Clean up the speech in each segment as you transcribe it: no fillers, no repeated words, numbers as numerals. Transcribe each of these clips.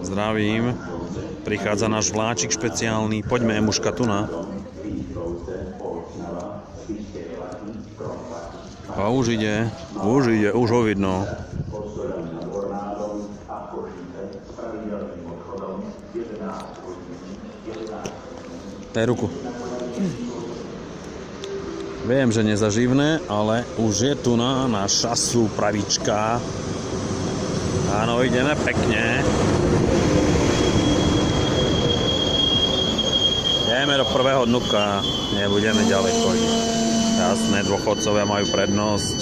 Zdravím. Prichádza náš vláčik špeciálny. Poďme, Emuška, tu na. A už ide, už ho vidno. Daj ruku. Viem, že nezaživné, ale už je tu na naša súpravička. Áno, ideme pekne. Ideme do prvého dnuka, nebudeme ďalej chodiť. Jasné, dôchodcovia majú prednosť.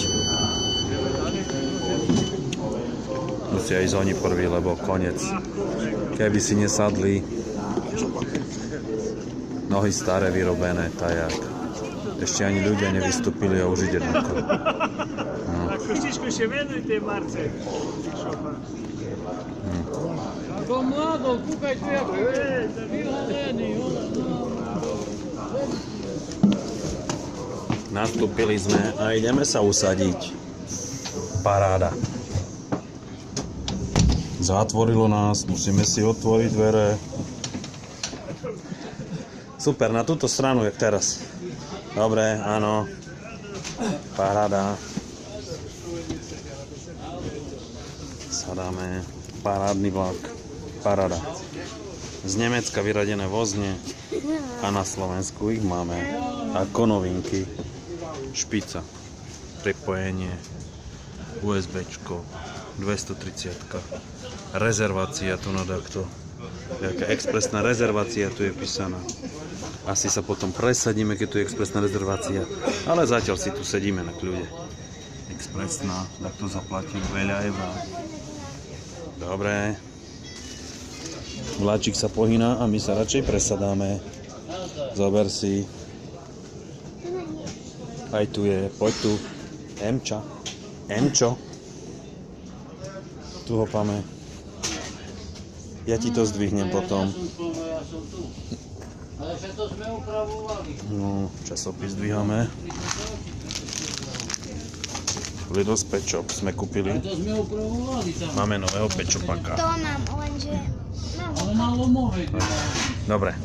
Musia ísť oni prví, lebo koniec. Keby si nesadli, nohy staré vyrobené, tajak. Ešte ani ľudia nevystúpili a už ide dnuko. A koštičku ešte venuj tej Marce. To mladou, kúkaj tu, jak vyhodený. Nastúpili sme a ideme sa usadiť. Paráda. Zatvorilo nás, musíme si otvoriť dvere. Super, na túto stranu, jak teraz. Dobre, áno. Paráda. Sadáme. Parádny vlak. Paráda. Z Nemecka vyradené vozne a na Slovensku ich máme ako novinky. Špica, pripojenie, USBčko, 230, rezervácia tu na takto. Jaká expresná rezervácia tu je písaná. Asi sa potom presadíme, keď tu je expresná rezervácia, ale zatiaľ si tu sedíme na kľude. Expresná, tak to zaplatím veľa eur. Dobre. Vláčik sa pohýna a my sa radšej presadáme. Zober si. Aj tu je, poď tu. Emčo. Tu ho máme. Ja ti to zdvihnem potom. No, časopis zdvíhame. Lidl's Pet Shop sme kúpili. Máme nového pečopaka. To mám, lenže... Dobre.